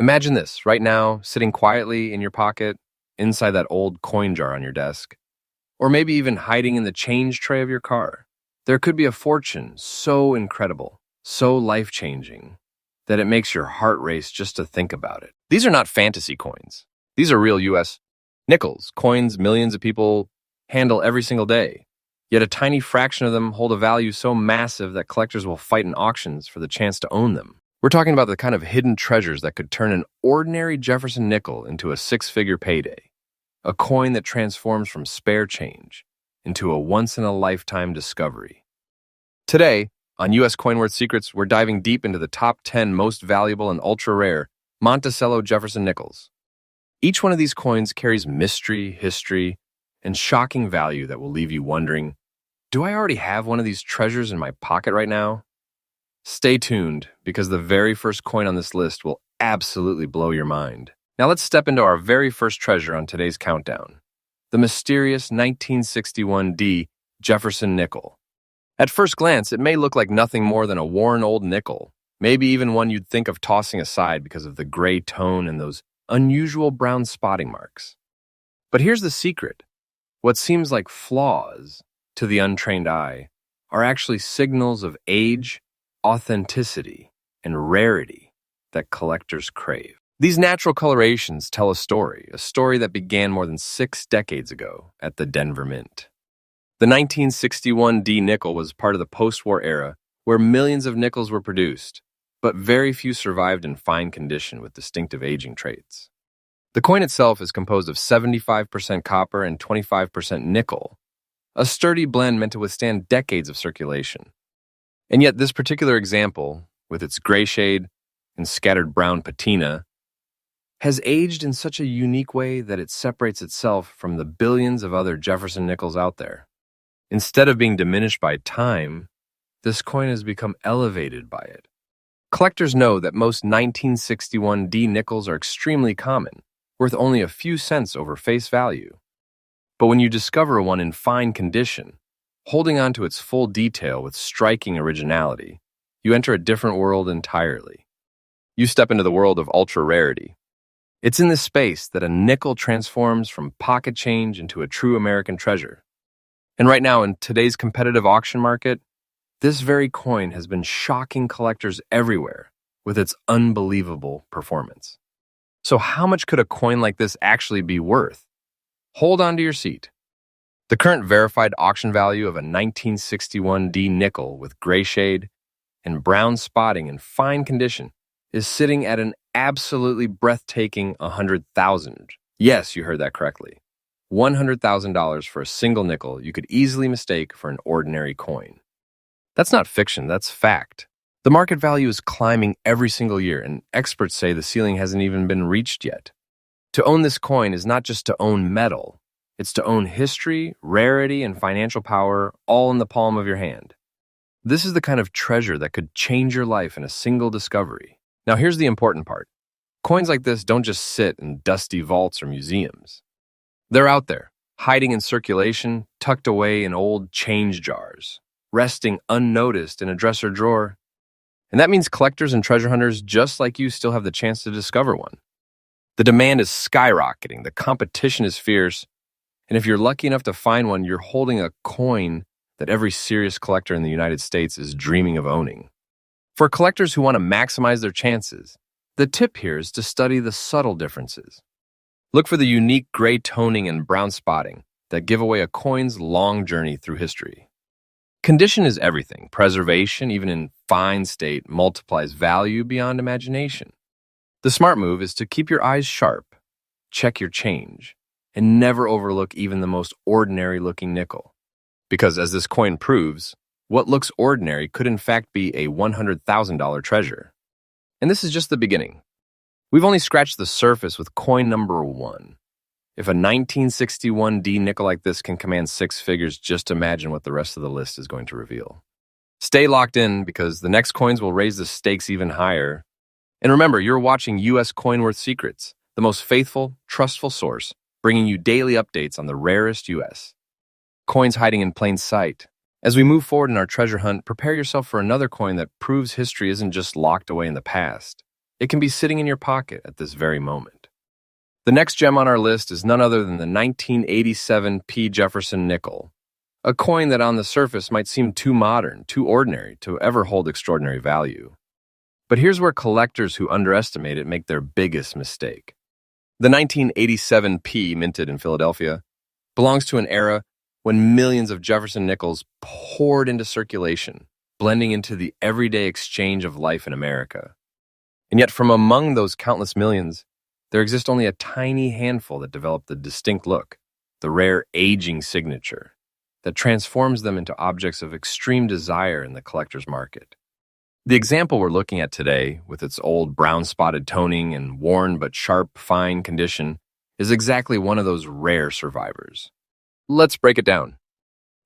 Imagine this right now, sitting quietly in your pocket, inside that old coin jar on your desk, or maybe even hiding in the change tray of your car. There could be a fortune so incredible, so life changing, that it makes your heart race just to think about it. These are not fantasy coins. These are real US nickels, coins millions of people handle every single day. Yet a tiny fraction of them hold a value so massive that collectors will fight in auctions for the chance to own them. We're talking about the kind of hidden treasures that could turn an ordinary Jefferson nickel into a six-figure payday, a coin that transforms from spare change into a once-in-a-lifetime discovery. Today, on U.S. Coinworth Secrets, we're diving deep into the top 10 most valuable and ultra-rare Monticello Jefferson nickels. Each one of these coins carries mystery, history, and shocking value that will leave you wondering, do I already have one of these treasures in my pocket right now? Stay tuned, because the very first coin on this list will absolutely blow your mind. Now let's step into our very first treasure on today's countdown, the mysterious 1961D Jefferson nickel. At first glance, it may look like nothing more than a worn old nickel, maybe even one you'd think of tossing aside because of the gray tone and those unusual brown spotting marks. But here's the secret. What seems like flaws to the untrained eye are actually signals of age, authenticity, and rarity that collectors crave. These natural colorations tell a story that began more than 6 decades ago at the Denver Mint. The 1961D nickel was part of the post-war era where millions of nickels were produced, but very few survived in fine condition with distinctive aging traits. The coin itself is composed of 75% copper and 25% nickel, a sturdy blend meant to withstand decades of circulation. And yet this particular example, with its gray shade and scattered brown patina, has aged in such a unique way that it separates itself from the billions of other Jefferson nickels out there. Instead of being diminished by time, this coin has become elevated by it. Collectors know that most 1961D nickels are extremely common, worth only a few cents over face value. But when you discover one in fine condition, holding on to its full detail with striking originality, you enter a different world entirely. You step into the world of ultra-rarity. It's in this space that a nickel transforms from pocket change into a true American treasure. And right now, in today's competitive auction market, this very coin has been shocking collectors everywhere with its unbelievable performance. So how much could a coin like this actually be worth? Hold on to your seat. The current verified auction value of a 1961D nickel with gray shade and brown spotting in fine condition is sitting at an absolutely breathtaking $100,000. Yes, you heard that correctly. $100,000 for a single nickel you could easily mistake for an ordinary coin. That's not fiction, that's fact. The market value is climbing every single year, and experts say the ceiling hasn't even been reached yet. To own this coin is not just to own metal, it's to own history, rarity, and financial power all in the palm of your hand. This is the kind of treasure that could change your life in a single discovery. Now here's the important part. Coins like this don't just sit in dusty vaults or museums. They're out there, hiding in circulation, tucked away in old change jars, resting unnoticed in a dresser drawer. And that means collectors and treasure hunters just like you still have the chance to discover one. The demand is skyrocketing, the competition is fierce, and if you're lucky enough to find one, you're holding a coin that every serious collector in the United States is dreaming of owning. For collectors who want to maximize their chances, the tip here is to study the subtle differences. Look for the unique gray toning and brown spotting that give away a coin's long journey through history. Condition is everything. Preservation, even in fine state, multiplies value beyond imagination. The smart move is to keep your eyes sharp, check your change, and never overlook even the most ordinary-looking nickel. Because as this coin proves, what looks ordinary could in fact be a $100,000 treasure. And this is just the beginning. We've only scratched the surface with coin number 1. If a 1961D nickel like this can command 6 figures, just imagine what the rest of the list is going to reveal. Stay locked in, because the next coins will raise the stakes even higher. And remember, you're watching U.S. Coinworth Secrets, the most faithful, trustful source, bringing you daily updates on the rarest U.S. coins hiding in plain sight. As we move forward in our treasure hunt, prepare yourself for another coin that proves history isn't just locked away in the past. It can be sitting in your pocket at this very moment. The next gem on our list is none other than the 1987 P. Jefferson Nickel, a coin that on the surface might seem too modern, too ordinary to ever hold extraordinary value. But here's where collectors who underestimate it make their biggest mistake. The 1987 P, minted in Philadelphia, belongs to an era when millions of Jefferson nickels poured into circulation, blending into the everyday exchange of life in America. And yet from among those countless millions, there exists only a tiny handful that develop the distinct look, the rare aging signature, that transforms them into objects of extreme desire in the collector's market. The example we're looking at today, with its old brown-spotted toning and worn but sharp, fine condition, is exactly one of those rare survivors. Let's break it down.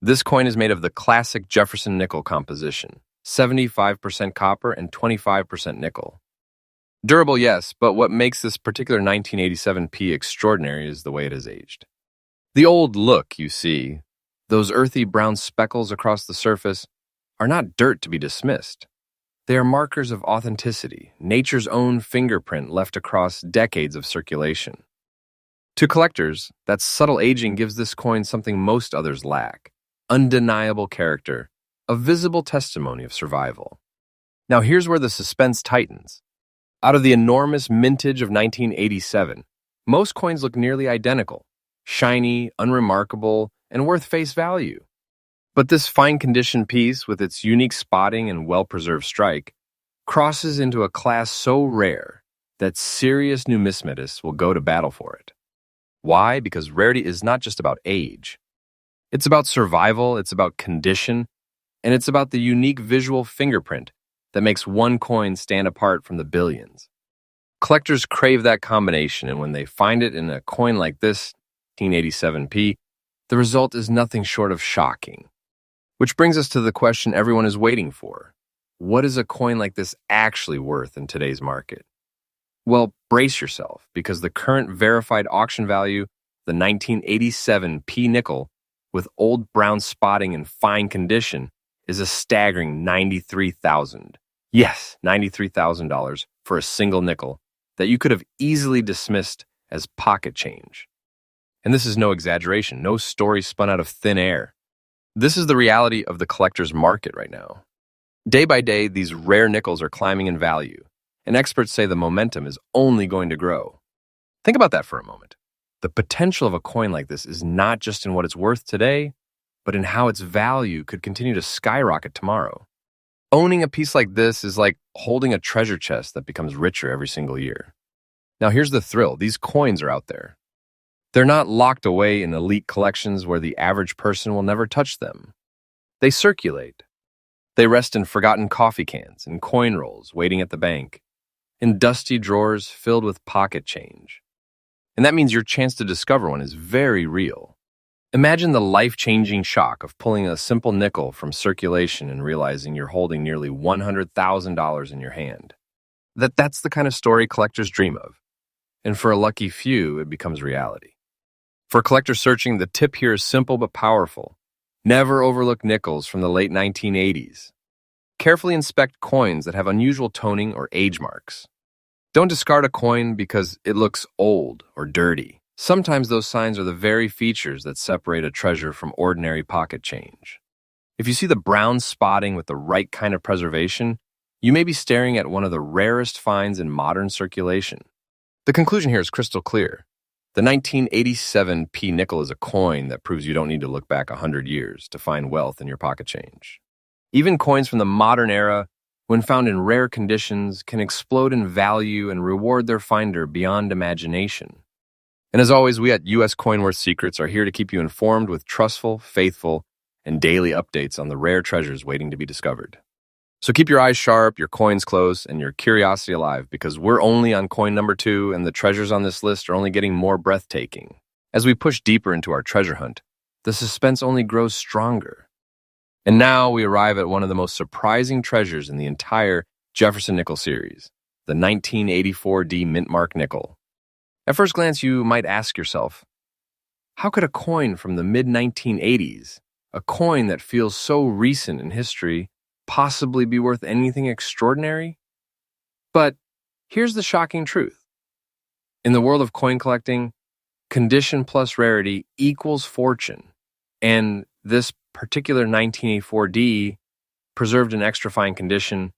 This coin is made of the classic Jefferson nickel composition, 75% copper and 25% nickel. Durable, yes, but what makes this particular 1987P extraordinary is the way it has aged. The old look, you see, those earthy brown speckles across the surface, are not dirt to be dismissed. They are markers of authenticity, nature's own fingerprint left across decades of circulation. To collectors, that subtle aging gives this coin something most others lack: undeniable character, a visible testimony of survival. Now here's where the suspense tightens. Out of the enormous mintage of 1987, most coins look nearly identical, shiny, unremarkable, and worth face value. But this fine-condition piece, with its unique spotting and well-preserved strike, crosses into a class so rare that serious numismatists will go to battle for it. Why? Because rarity is not just about age. It's about survival, it's about condition, and it's about the unique visual fingerprint that makes one coin stand apart from the billions. Collectors crave that combination, and when they find it in a coin like this, 1987P, the result is nothing short of shocking. Which brings us to the question everyone is waiting for. What is a coin like this actually worth in today's market? Well, brace yourself, because the current verified auction value, the 1987 P nickel, with old brown spotting and fine condition, is a staggering $93,000. Yes, $93,000 for a single nickel that you could have easily dismissed as pocket change. And this is no exaggeration, no story spun out of thin air. This is the reality of the collector's market right now. Day by day, these rare nickels are climbing in value, and experts say the momentum is only going to grow. Think about that for a moment. The potential of a coin like this is not just in what it's worth today, but in how its value could continue to skyrocket tomorrow. Owning a piece like this is like holding a treasure chest that becomes richer every single year. Now here's the thrill. These coins are out there. They're not locked away in elite collections where the average person will never touch them. They circulate. They rest in forgotten coffee cans and coin rolls waiting at the bank, in dusty drawers filled with pocket change. And that means your chance to discover one is very real. Imagine the life-changing shock of pulling a simple nickel from circulation and realizing you're holding nearly $100,000 in your hand. That's the kind of story collectors dream of. And for a lucky few, it becomes reality. For collectors searching, the tip here is simple but powerful. Never overlook nickels from the late 1980s. Carefully inspect coins that have unusual toning or age marks. Don't discard a coin because it looks old or dirty. Sometimes those signs are the very features that separate a treasure from ordinary pocket change. If you see the brown spotting with the right kind of preservation, you may be staring at one of the rarest finds in modern circulation. The conclusion here is crystal clear. The 1987 P nickel is a coin that proves you don't need to look back 100 years to find wealth in your pocket change. Even coins from the modern era, when found in rare conditions, can explode in value and reward their finder beyond imagination. And as always, we at US Coin Worth Secrets are here to keep you informed with trustful, faithful, and daily updates on the rare treasures waiting to be discovered. So keep your eyes sharp, your coins close, and your curiosity alive, because we're only on coin number 2, and the treasures on this list are only getting more breathtaking. As we push deeper into our treasure hunt, the suspense only grows stronger. And now we arrive at one of the most surprising treasures in the entire Jefferson Nickel series, the 1984D Mint Mark Nickel. At first glance, you might ask yourself, how could a coin from the mid-1980s, a coin that feels so recent in history, possibly be worth anything extraordinary? But Here's the shocking truth. In the world of coin collecting, condition plus rarity equals fortune. And this particular 1984D, preserved in extra fine condition,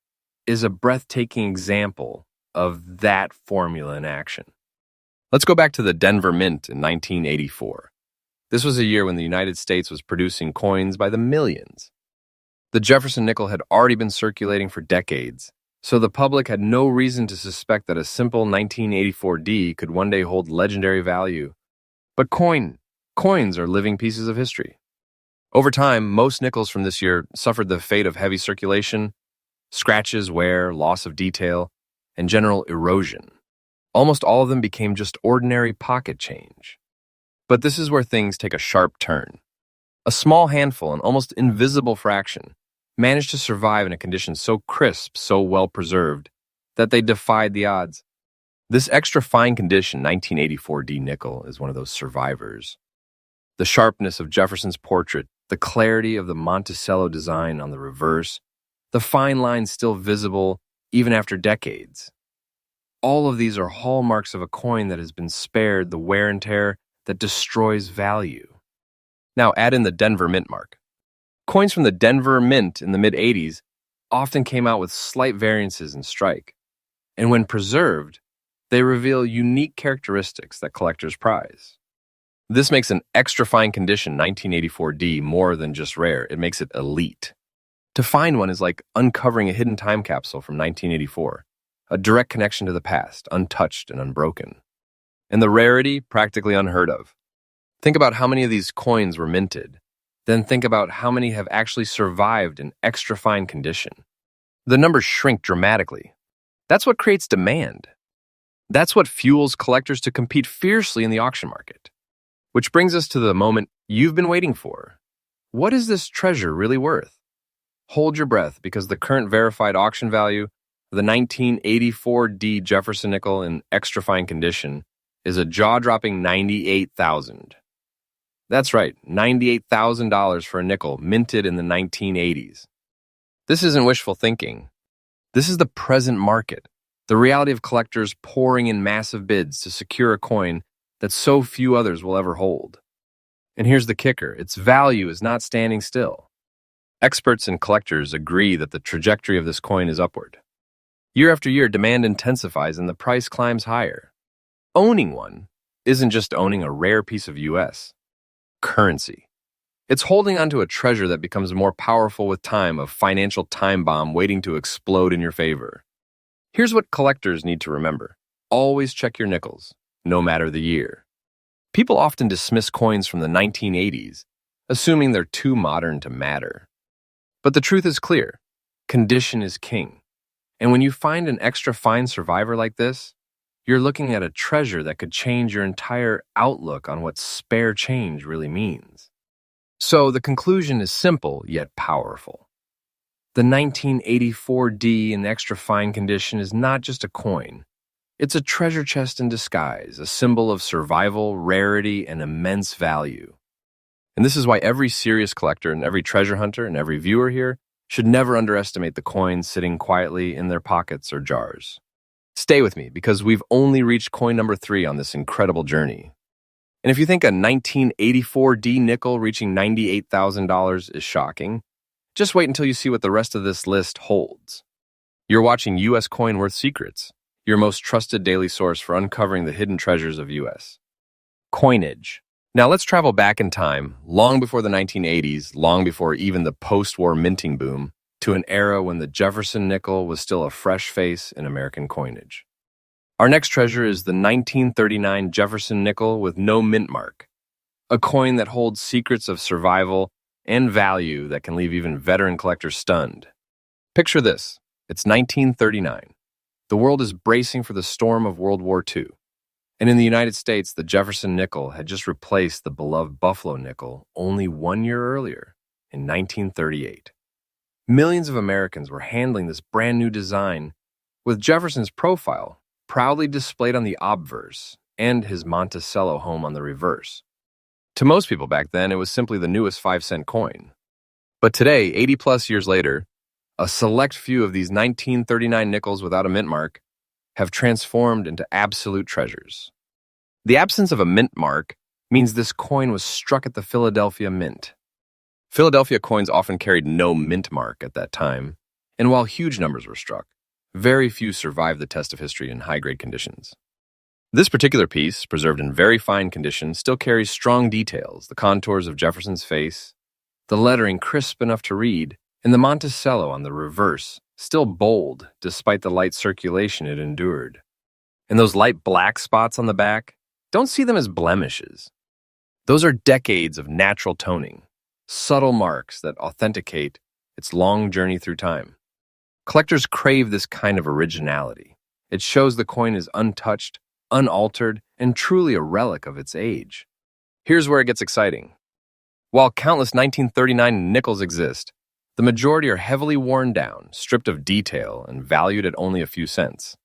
is a breathtaking example of that formula in action. Let's go back to the Denver Mint in 1984. This was a year when the United States was producing coins by the millions. The Jefferson nickel had already been circulating for decades, so the public had no reason to suspect that a simple 1984D could one day hold legendary value. But coins are living pieces of history. Over time, most nickels from this year suffered the fate of heavy circulation, scratches, wear, loss of detail, and general erosion. Almost all of them became just ordinary pocket change. But this is where things take a sharp turn. A small handful, an almost invisible fraction, managed to survive in a condition so crisp, so well preserved, that they defied the odds. This extra fine condition 1984D nickel is one of those survivors. The sharpness of Jefferson's portrait, the clarity of the Monticello design on the reverse, the fine lines still visible even after decades. All of these are hallmarks of a coin that has been spared the wear and tear that destroys value. Now add in the Denver Mint mark. Coins from the Denver Mint in the mid-'80s often came out with slight variances in strike, and when preserved, they reveal unique characteristics that collectors prize. This makes an extra fine condition 1984D more than just rare, it makes it elite. To find one is like uncovering a hidden time capsule from 1984, a direct connection to the past, untouched and unbroken. And the rarity, practically unheard of. Think about how many of these coins were minted. Then think about how many have actually survived in extra fine condition. The numbers shrink dramatically. That's what creates demand. That's what fuels collectors to compete fiercely in the auction market. Which brings us to the moment you've been waiting for. What is this treasure really worth? Hold your breath, because the current verified auction value of the 1984D Jefferson nickel in extra fine condition is a jaw-dropping $98,000. That's right, $98,000 for a nickel minted in the 1980s. This isn't wishful thinking. This is the present market, the reality of collectors pouring in massive bids to secure a coin that so few others will ever hold. And here's the kicker, its value is not standing still. Experts and collectors agree that the trajectory of this coin is upward. Year after year, demand intensifies and the price climbs higher. Owning one isn't just owning a rare piece of U.S. currency. It's holding onto a treasure that becomes more powerful with time, a financial time bomb waiting to explode in your favor. Here's what collectors need to remember. Always check your nickels, no matter the year. People often dismiss coins from the 1980s, assuming they're too modern to matter. But the truth is clear. Condition is king. And when you find an extra fine survivor like this, you're looking at a treasure that could change your entire outlook on what spare change really means. So the conclusion is simple yet powerful. The 1984D in extra fine condition is not just a coin. It's a treasure chest in disguise, a symbol of survival, rarity, and immense value. And this is why every serious collector and every treasure hunter and every viewer here should never underestimate the coins sitting quietly in their pockets or jars. Stay with me, because we've only reached coin number 3 on this incredible journey. And if you think a 1984D nickel reaching $98,000 is shocking, just wait until you see what the rest of this list holds. You're watching U.S. Coin Worth Secrets, your most trusted daily source for uncovering the hidden treasures of U.S. coinage. Now let's travel back in time, long before the 1980s, long before even the post-war minting boom, to an era when the Jefferson nickel was still a fresh face in American coinage. Our next treasure is the 1939 Jefferson nickel with no mint mark, a coin that holds secrets of survival and value that can leave even veteran collectors stunned. Picture this, it's 1939. The world is bracing for the storm of World War II. And in the United States, the Jefferson nickel had just replaced the beloved Buffalo nickel only 1 year earlier, in 1938. Millions of Americans were handling this brand new design, with Jefferson's profile proudly displayed on the obverse and his Monticello home on the reverse. To most people back then, it was simply the newest 5-cent coin. But today, 80-plus years later, a select few of these 1939 nickels without a mint mark have transformed into absolute treasures. The absence of a mint mark means this coin was struck at the Philadelphia Mint. Philadelphia coins often carried no mint mark at that time, and while huge numbers were struck, very few survived the test of history in high-grade conditions. This particular piece, preserved in very fine condition, still carries strong details, the contours of Jefferson's face, the lettering crisp enough to read, and the Monticello on the reverse, still bold despite the light circulation it endured. And those light black spots on the back, don't see them as blemishes. Those are decades of natural toning, subtle marks that authenticate its long journey through time. Collectors crave this kind of originality. It shows the coin is untouched, unaltered, and truly a relic of its age. Here's where it gets exciting. While countless 1939 nickels exist, the majority are heavily worn down, stripped of detail, and valued at only a few cents.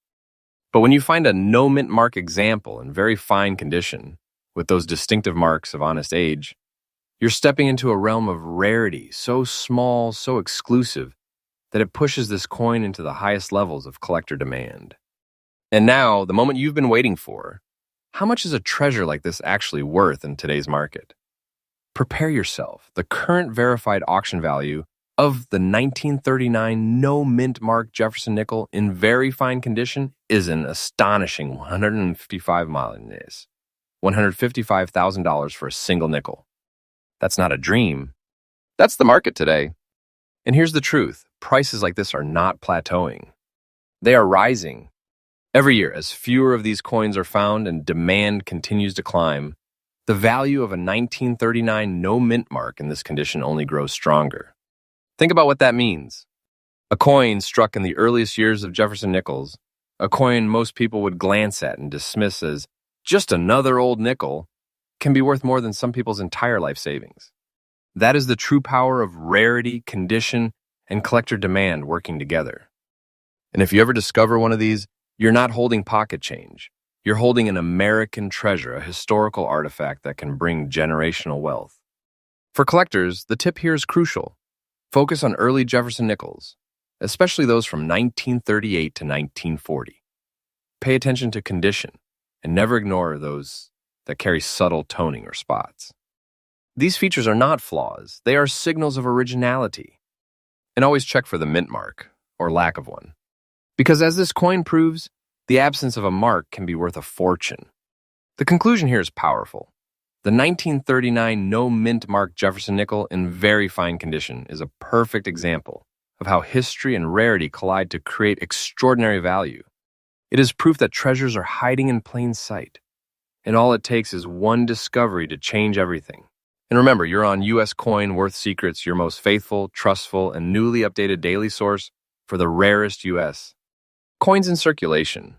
But when you find a no-mint mark example in very fine condition, with those distinctive marks of honest age, you're stepping into a realm of rarity so small, so exclusive, that it pushes this coin into the highest levels of collector demand. And now, the moment you've been waiting for. How much is a treasure like this actually worth in today's market? Prepare yourself. The current verified auction value of the 1939 no-mint mark Jefferson nickel in very fine condition is an astonishing $155,000 for a single nickel. That's not a dream. That's the market today. And here's the truth. Prices like this are not plateauing. They are rising. Every year, as fewer of these coins are found and demand continues to climb, the value of a 1939 no-mint mark in this condition only grows stronger. Think about what that means. A coin struck in the earliest years of Jefferson nickels, a coin most people would glance at and dismiss as just another old nickel, can be worth more than some people's entire life savings. That is the true power of rarity, condition, and collector demand working together. And if you ever discover one of these, you're not holding pocket change. You're holding an American treasure, a historical artifact that can bring generational wealth. For collectors, the tip here is crucial. Focus on early Jefferson nickels, especially those from 1938 to 1940. Pay attention to condition, and never ignore those that carry subtle toning or spots. These features are not flaws, they are signals of originality. And always check for the mint mark, or lack of one. Because as this coin proves, the absence of a mark can be worth a fortune. The conclusion here is powerful. The 1939 no-mint mark Jefferson nickel in very fine condition is a perfect example of how history and rarity collide to create extraordinary value. It is proof that treasures are hiding in plain sight, and all it takes is one discovery to change everything. And remember, you're on U.S. Coin Worth Secrets, your most faithful, trustful, and newly updated daily source for the rarest U.S. coins in circulation.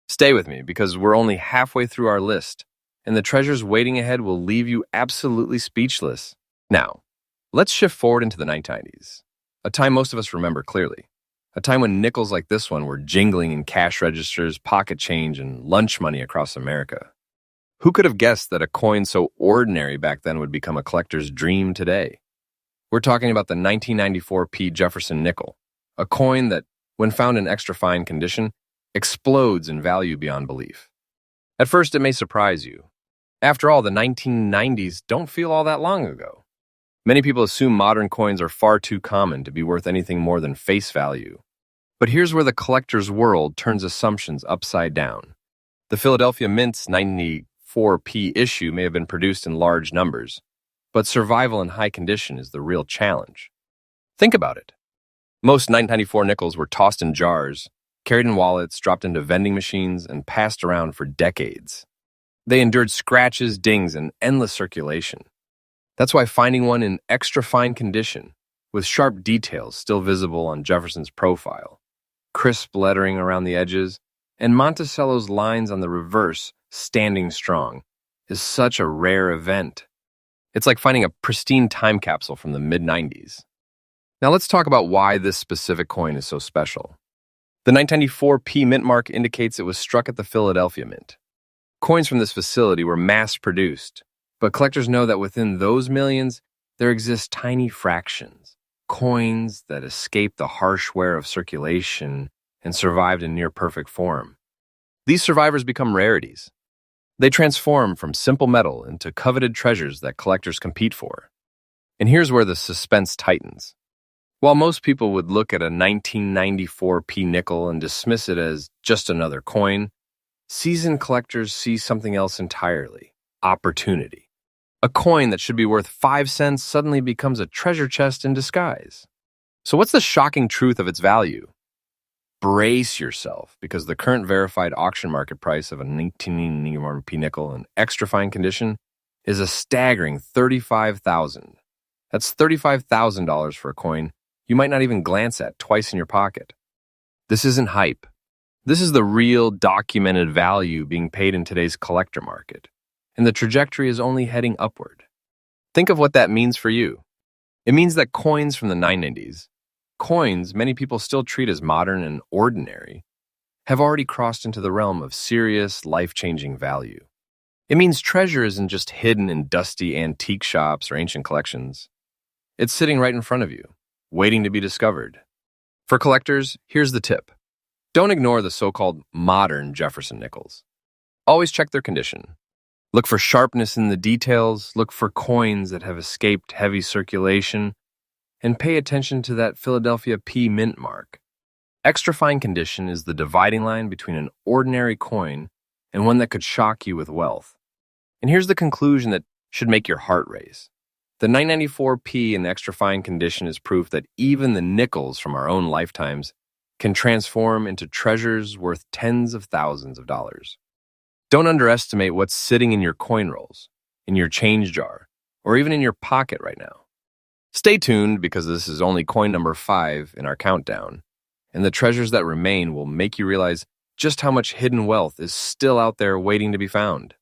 Stay with me because we're only halfway through our list, and the treasures waiting ahead will leave you absolutely speechless. Now, let's shift forward into the 1990s, a time most of us remember clearly, a time when nickels like this one were jingling in cash registers, pocket change, and lunch money across America. Who could have guessed that a coin so ordinary back then would become a collector's dream today? We're talking about the 1994 P. Jefferson nickel, a coin that, when found in extra fine condition, explodes in value beyond belief. At first, it may surprise you. After all, the 1990s don't feel all that long ago. Many people assume modern coins are far too common to be worth anything more than face value. But here's where the collector's world turns assumptions upside down. The Philadelphia Mint's 94P issue may have been produced in large numbers, but survival in high condition is the real challenge. Think about it. Most 1994 nickels were tossed in jars, carried in wallets, dropped into vending machines, and passed around for decades. They endured scratches, dings, and endless circulation. That's why finding one in extra fine condition, with sharp details still visible on Jefferson's profile, crisp lettering around the edges, and Monticello's lines on the reverse standing strong, is such a rare event. It's like finding a pristine time capsule from the mid-90s. Now let's talk about why this specific coin is so special. The 1994P mint mark indicates it was struck at the Philadelphia Mint. Coins from this facility were mass-produced, but collectors know that within those millions, there exist tiny fractions, coins that escaped the harsh wear of circulation and survived in near-perfect form. These survivors become rarities. They transform from simple metal into coveted treasures that collectors compete for. And here's where the suspense tightens. While most people would look at a 1994 P nickel and dismiss it as just another coin, seasoned collectors see something else entirely: opportunity. A coin that should be worth 5 cents suddenly becomes a treasure chest in disguise. So what's the shocking truth of its value? Brace yourself, because the current verified auction market price of a 1994 P nickel in extra fine condition is a staggering $35,000. That's $35,000 for a coin you might not even glance at twice in your pocket. This isn't hype. This is the real documented value being paid in today's collector market, and the trajectory is only heading upward. Think of what that means for you. It means that coins from the 990s, coins many people still treat as modern and ordinary, have already crossed into the realm of serious, life-changing value. It means treasure isn't just hidden in dusty antique shops or ancient collections. It's sitting right in front of you, waiting to be discovered. For collectors, here's the tip. Don't ignore the so-called modern Jefferson nickels. Always check their condition. Look for sharpness in the details, look for coins that have escaped heavy circulation, and pay attention to that Philadelphia P mint mark. Extra fine condition is the dividing line between an ordinary coin and one that could shock you with wealth. And here's the conclusion that should make your heart race. The 994P in extra fine condition is proof that even the nickels from our own lifetimes can transform into treasures worth tens of thousands of dollars. Don't underestimate what's sitting in your coin rolls, in your change jar, or even in your pocket right now. Stay tuned, because this is only coin number 5 in our countdown, and the treasures that remain will make you realize just how much hidden wealth is still out there waiting to be found.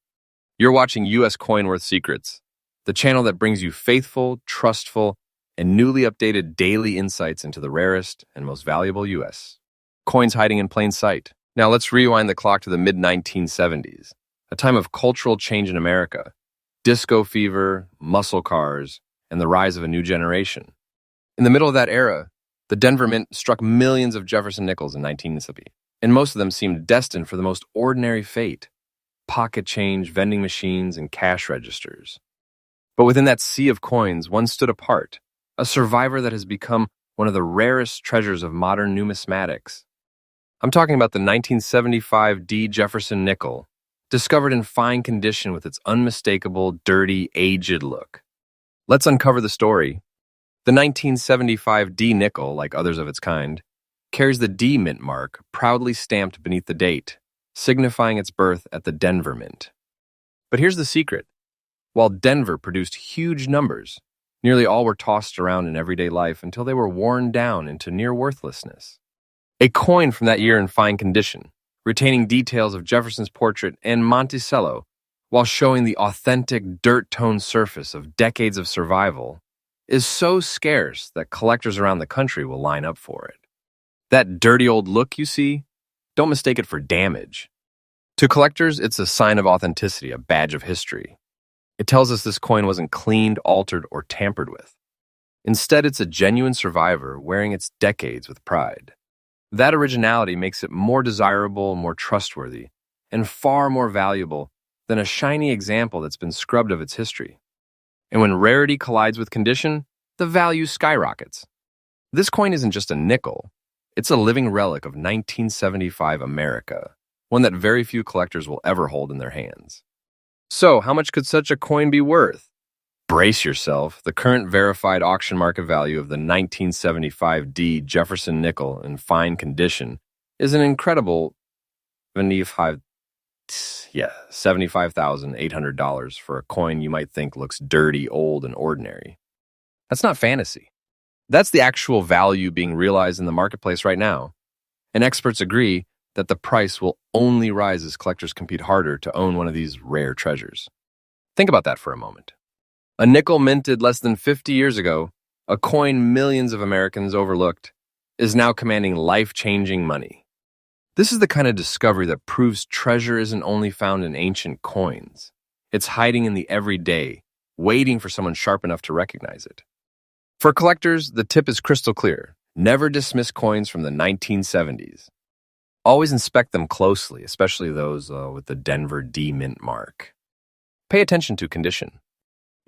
You're watching U.S. Coin Worth Secrets, the channel that brings you faithful, trustful, and newly updated daily insights into the rarest and most valuable U.S. coins hiding in plain sight. Now let's rewind the clock to the mid-1970s, a time of cultural change in America, disco fever, muscle cars, and the rise of a new generation. In the middle of that era, the Denver Mint struck millions of Jefferson nickels in 1970, and most of them seemed destined for the most ordinary fate: pocket change, vending machines, and cash registers. But within that sea of coins, one stood apart, a survivor that has become one of the rarest treasures of modern numismatics. I'm talking about the 1975 D Jefferson nickel, discovered in fine condition with its unmistakable, dirty, aged look. Let's uncover the story. The 1975 D nickel, like others of its kind, carries the D mint mark proudly stamped beneath the date, signifying its birth at the Denver Mint. But here's the secret. While Denver produced huge numbers, nearly all were tossed around in everyday life until they were worn down into near worthlessness. A coin from that year in fine condition, retaining details of Jefferson's portrait and Monticello, while showing the authentic dirt-toned surface of decades of survival, is so scarce that collectors around the country will line up for it. That dirty old look you see, don't mistake it for damage. To collectors, it's a sign of authenticity, a badge of history. It tells us this coin wasn't cleaned, altered, or tampered with. Instead, it's a genuine survivor wearing its decades with pride. That originality makes it more desirable, more trustworthy, and far more valuable than a shiny example that's been scrubbed of its history. And when rarity collides with condition, the value skyrockets. This coin isn't just a nickel, it's a living relic of 1975 America, one that very few collectors will ever hold in their hands. So, how much could such a coin be worth? Brace yourself. The current verified auction market value of the 1975 D Jefferson nickel in fine condition is an incredible $75,800 for a coin you might think looks dirty, old, and ordinary. That's not fantasy. That's the actual value being realized in the marketplace right now. And experts agree that the price will only rise as collectors compete harder to own one of these rare treasures. Think about that for a moment. A nickel minted less than 50 years ago, a coin millions of Americans overlooked, is now commanding life-changing money. This is the kind of discovery that proves treasure isn't only found in ancient coins. It's hiding in the everyday, waiting for someone sharp enough to recognize it. For collectors, the tip is crystal clear. Never dismiss coins from the 1970s. Always inspect them closely, especially those with the Denver D mint mark. Pay attention to condition.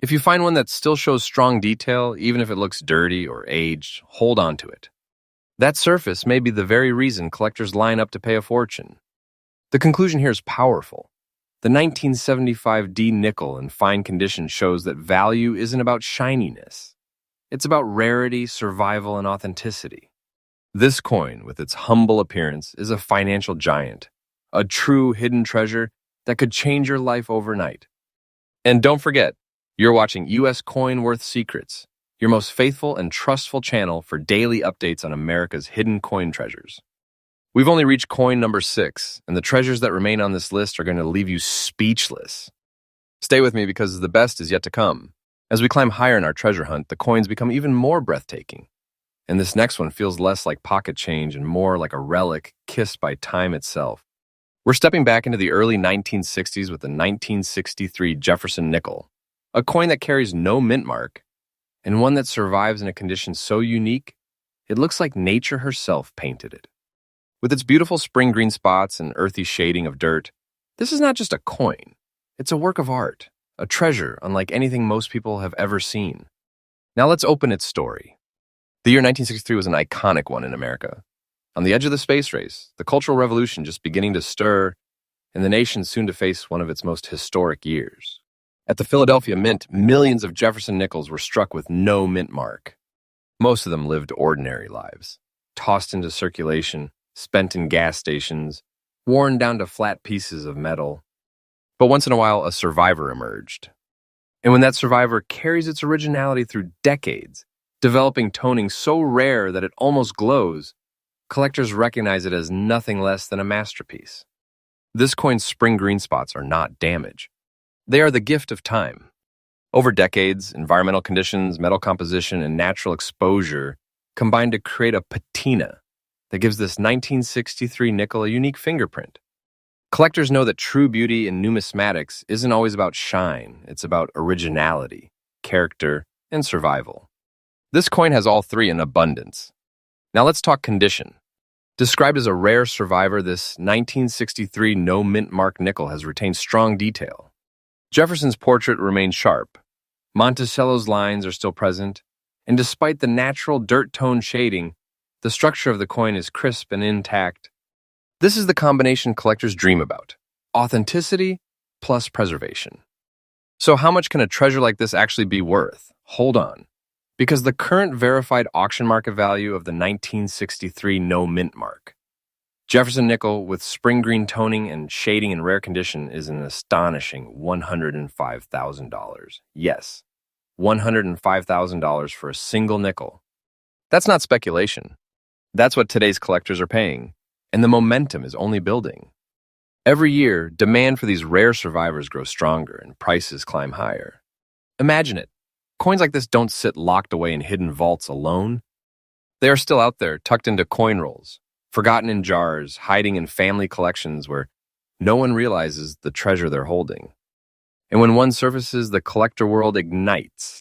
If you find one that still shows strong detail, even if it looks dirty or aged, hold on to it. That surface may be the very reason collectors line up to pay a fortune. The conclusion here is powerful. The 1975 D nickel in fine condition shows that value isn't about shininess. It's about rarity, survival, and authenticity. This coin, with its humble appearance, is a financial giant, a true hidden treasure that could change your life overnight. And don't forget, you're watching U.S. Coin Worth Secrets, your most faithful and trustful channel for daily updates on America's hidden coin treasures. We've only reached coin number 6, and the treasures that remain on this list are going to leave you speechless. Stay with me because the best is yet to come. As we climb higher in our treasure hunt, the coins become even more breathtaking. And this next one feels less like pocket change and more like a relic kissed by time itself. We're stepping back into the early 1960s with the 1963 Jefferson Nickel, a coin that carries no mint mark, and one that survives in a condition so unique, it looks like nature herself painted it. With its beautiful spring green spots and earthy shading of dirt, this is not just a coin. It's a work of art, a treasure unlike anything most people have ever seen. Now let's open its story. The year 1963 was an iconic one in America. On the edge of the space race, the Cultural Revolution just beginning to stir, and the nation soon to face one of its most historic years. At the Philadelphia Mint, millions of Jefferson nickels were struck with no mint mark. Most of them lived ordinary lives, tossed into circulation, spent in gas stations, worn down to flat pieces of metal. But once in a while, a survivor emerged. And when that survivor carries its originality through decades, developing toning so rare that it almost glows, collectors recognize it as nothing less than a masterpiece. This coin's spring green spots are not damage. They are the gift of time. Over decades, environmental conditions, metal composition, and natural exposure combine to create a patina that gives this 1963 nickel a unique fingerprint. Collectors know that true beauty in numismatics isn't always about shine, it's about originality, character, and survival. This coin has all three in abundance. Now let's talk condition. Described as a rare survivor, this 1963 no mint mark nickel has retained strong detail. Jefferson's portrait remains sharp. Monticello's lines are still present, and despite the natural dirt tone shading, the structure of the coin is crisp and intact. This is the combination collectors dream about: authenticity plus preservation. So how much can a treasure like this actually be worth? Hold on. Because the current verified auction market value of the 1963 no mint mark Jefferson nickel with spring green toning and shading in rare condition is an astonishing $105,000. Yes, $105,000 for a single nickel. That's not speculation. That's what today's collectors are paying, and the momentum is only building. Every year, demand for these rare survivors grows stronger and prices climb higher. Imagine it. Coins like this don't sit locked away in hidden vaults alone. They are still out there, tucked into coin rolls, forgotten in jars, hiding in family collections where no one realizes the treasure they're holding. And when one surfaces, the collector world ignites.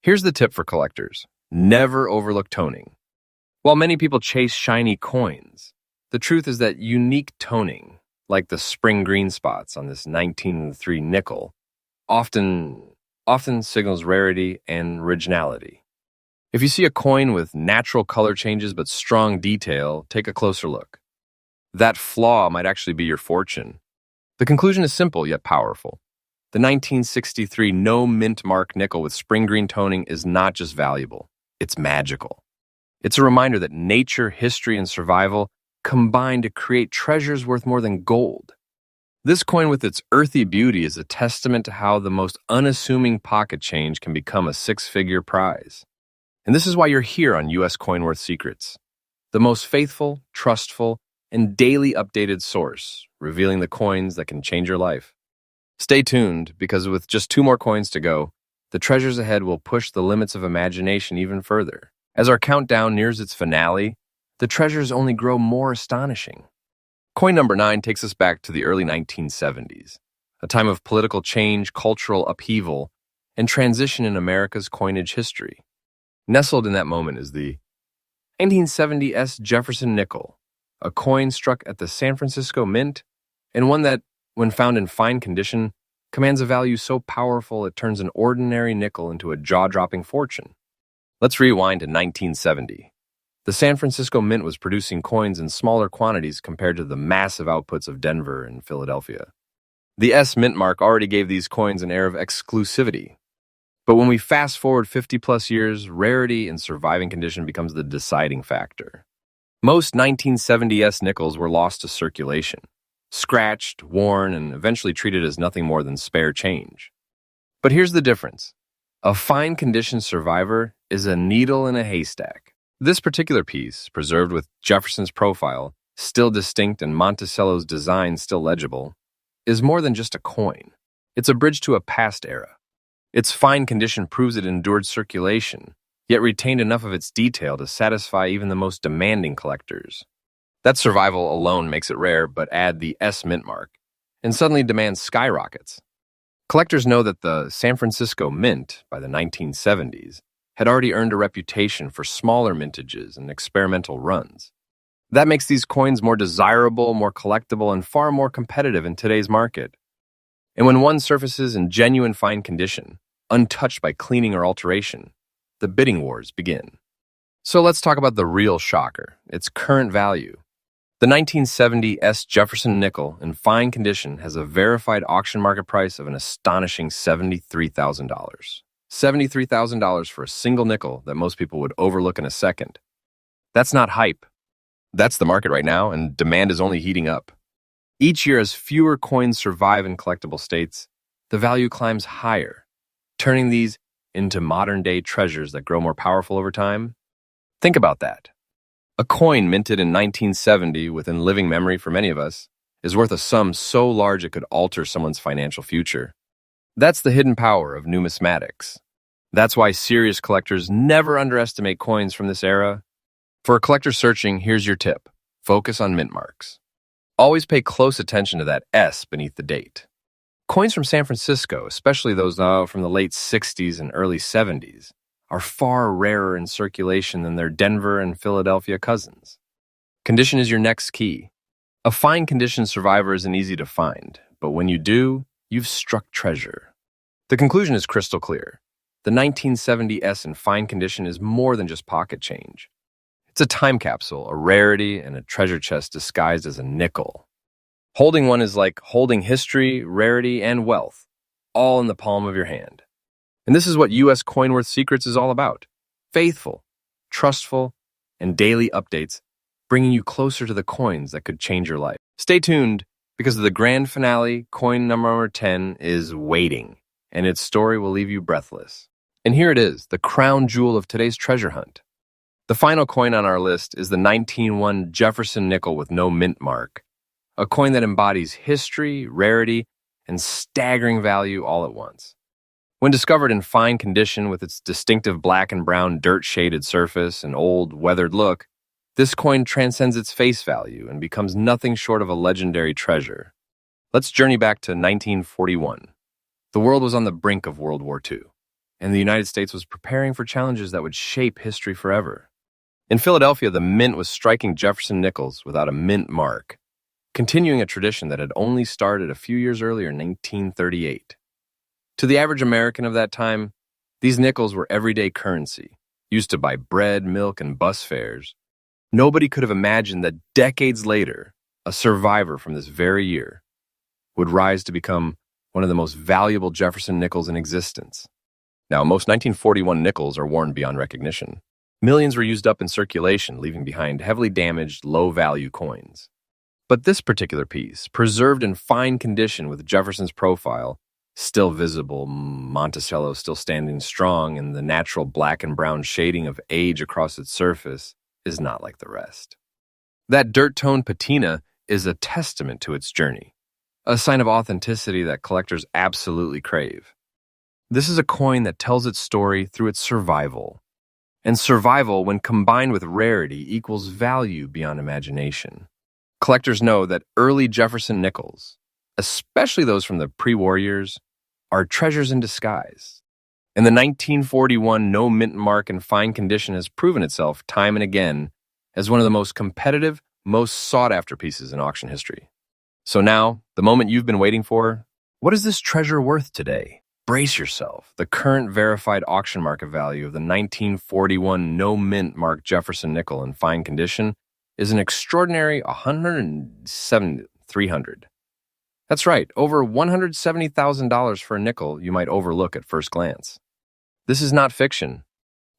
Here's the tip for collectors: never overlook toning. While many people chase shiny coins, the truth is that unique toning, like the spring green spots on this 1903 nickel, often signals rarity and originality. If you see a coin with natural color changes but strong detail, take a closer look. That flaw might actually be your fortune. The conclusion is simple yet powerful. The 1963 no mint mark nickel with spring green toning is not just valuable, it's magical. It's a reminder that nature, history, and survival combine to create treasures worth more than gold. This coin with its earthy beauty is a testament to how the most unassuming pocket change can become a six-figure prize. And this is why you're here on U.S. Coin Worth Secrets, the most faithful, trustful, and daily updated source, revealing the coins that can change your life. Stay tuned, because with just 2 more coins to go, the treasures ahead will push the limits of imagination even further. As our countdown nears its finale, the treasures only grow more astonishing. Coin number 9 takes us back to the early 1970s, a time of political change, cultural upheaval, and transition in America's coinage history. Nestled in that moment is the 1970 S. Jefferson Nickel, a coin struck at the San Francisco Mint, and one that, when found in fine condition, commands a value so powerful it turns an ordinary nickel into a jaw-dropping fortune. Let's rewind to 1970. The San Francisco Mint was producing coins in smaller quantities compared to the massive outputs of Denver and Philadelphia. The S mint mark already gave these coins an air of exclusivity. But when we fast forward 50-plus years, rarity and surviving condition becomes the deciding factor. Most 1970 S nickels were lost to circulation, scratched, worn, and eventually treated as nothing more than spare change. But here's the difference. A fine condition survivor is a needle in a haystack. This particular piece, preserved with Jefferson's profile, still distinct and Monticello's design still legible, is more than just a coin. It's a bridge to a past era. Its fine condition proves it endured circulation, yet retained enough of its detail to satisfy even the most demanding collectors. That survival alone makes it rare, but add the S mint mark, and suddenly demand skyrockets. Collectors know that the San Francisco Mint, by the 1970s, had already earned a reputation for smaller mintages and experimental runs. That makes these coins more desirable, more collectible, and far more competitive in today's market. And when one surfaces in genuine fine condition, untouched by cleaning or alteration, the bidding wars begin. So let's talk about the real shocker, its current value. The 1970 S Jefferson Nickel in fine condition has a verified auction market price of an astonishing $73,000. $73,000 for a single nickel that most people would overlook in a second. That's not hype. That's the market right now, and demand is only heating up. Each year, as fewer coins survive in collectible states, the value climbs higher, turning these into modern-day treasures that grow more powerful over time. Think about that. A coin minted in 1970 within living memory for many of us is worth a sum so large it could alter someone's financial future. That's the hidden power of numismatics. That's why serious collectors never underestimate coins from this era. For a collector searching, here's your tip. Focus on mint marks. Always pay close attention to that S beneath the date. Coins from San Francisco, especially those from the late 60s and early 70s, are far rarer in circulation than their Denver and Philadelphia cousins. Condition is your next key. A fine condition survivor isn't easy to find, but when you do, you've struck treasure. The conclusion is crystal clear. The 1970 S in fine condition is more than just pocket change. It's a time capsule, a rarity, and a treasure chest disguised as a nickel. Holding one is like holding history, rarity, and wealth, all in the palm of your hand. And this is what U.S. CoinWorth Secrets is all about. Faithful, trustful, and daily updates, bringing you closer to the coins that could change your life. Stay tuned, because the grand finale, coin number 10, is waiting, and its story will leave you breathless. And here it is, the crown jewel of today's treasure hunt. The final coin on our list is the 1901 Jefferson Nickel with no mint mark, a coin that embodies history, rarity, and staggering value all at once. When discovered in fine condition with its distinctive black and brown dirt-shaded surface and old, weathered look, this coin transcends its face value and becomes nothing short of a legendary treasure. Let's journey back to 1941. The world was on the brink of World War II, and the United States was preparing for challenges that would shape history forever. In Philadelphia, the mint was striking Jefferson nickels without a mint mark, continuing a tradition that had only started a few years earlier in 1938. To the average American of that time, these nickels were everyday currency, used to buy bread, milk, and bus fares. Nobody could have imagined that decades later, a survivor from this very year would rise to become one of the most valuable Jefferson nickels in existence. Now, most 1941 nickels are worn beyond recognition. Millions were used up in circulation, leaving behind heavily damaged, low-value coins. But this particular piece, preserved in fine condition with Jefferson's profile, still visible, Monticello still standing strong, and the natural black and brown shading of age across its surface, is not like the rest. That dirt-toned patina is a testament to its journey, a sign of authenticity that collectors absolutely crave. This is a coin that tells its story through its survival. And survival, when combined with rarity, equals value beyond imagination. Collectors know that early Jefferson nickels, especially those from the pre-war years, are treasures in disguise. And the 1941 no mint mark in fine condition has proven itself time and again as one of the most competitive, most sought-after pieces in auction history. So now, the moment you've been waiting for, what is this treasure worth today? Brace yourself. The current verified auction market value of the 1941 no-mint mark Jefferson nickel in fine condition is an extraordinary $107,300. That's right, over $170,000 for a nickel you might overlook at first glance. This is not fiction.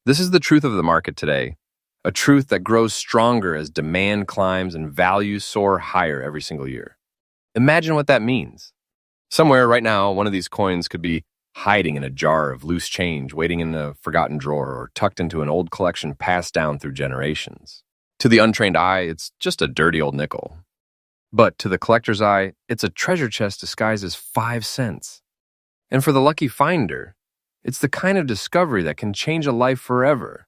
This is the truth of the market today, a truth that grows stronger as demand climbs and values soar higher every single year. Imagine what that means. Somewhere right now, one of these coins could be hiding in a jar of loose change, waiting in a forgotten drawer, or tucked into an old collection passed down through generations. To the untrained eye, it's just a dirty old nickel. But to the collector's eye, it's a treasure chest disguised as 5 cents. And for the lucky finder, it's the kind of discovery that can change a life forever.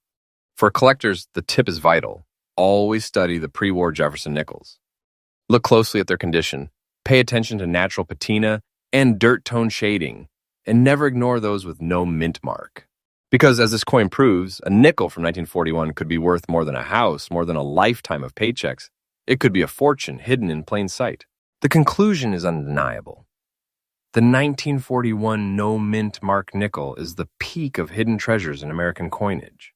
For collectors, the tip is vital. Always study the pre-war Jefferson nickels. Look closely at their condition. Pay attention to natural patina and dirt tone shading, and never ignore those with no mint mark. Because as this coin proves, a nickel from 1941 could be worth more than a house, more than a lifetime of paychecks. It could be a fortune hidden in plain sight. The conclusion is undeniable. The 1941 no-mint mark nickel is the peak of hidden treasures in American coinage.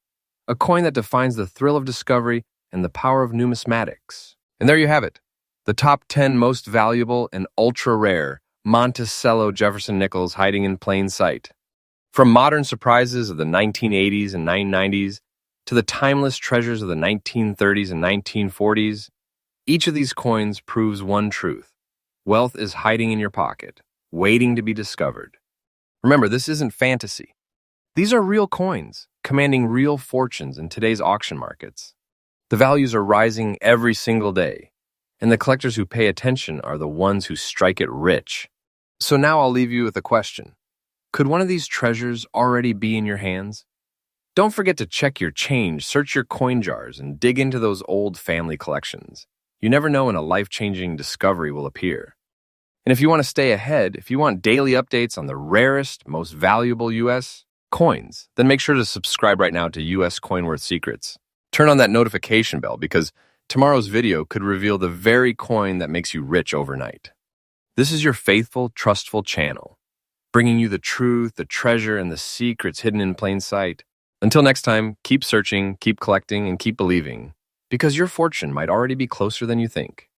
A coin that defines the thrill of discovery and the power of numismatics. And there you have it, the top 10 most valuable and ultra-rare Monticello Jefferson nickels hiding in plain sight. From modern surprises of the 1980s and 1990s to the timeless treasures of the 1930s and 1940s, each of these coins proves one truth. Wealth is hiding in your pocket, waiting to be discovered. Remember, this isn't fantasy. These are real coins, commanding real fortunes in today's auction markets. The values are rising every single day, and the collectors who pay attention are the ones who strike it rich. So now I'll leave you with a question. Could one of these treasures already be in your hands? Don't forget to check your change, search your coin jars, and dig into those old family collections. You never know when a life-changing discovery will appear. And if you want to stay ahead, if you want daily updates on the rarest, most valuable U.S. coins, then make sure to subscribe right now to U.S. Coin Worth Secrets. Turn on that notification bell because tomorrow's video could reveal the very coin that makes you rich overnight. This is your faithful, trustful channel, bringing you the truth, the treasure, and the secrets hidden in plain sight. Until next time, keep searching, keep collecting, and keep believing, because your fortune might already be closer than you think.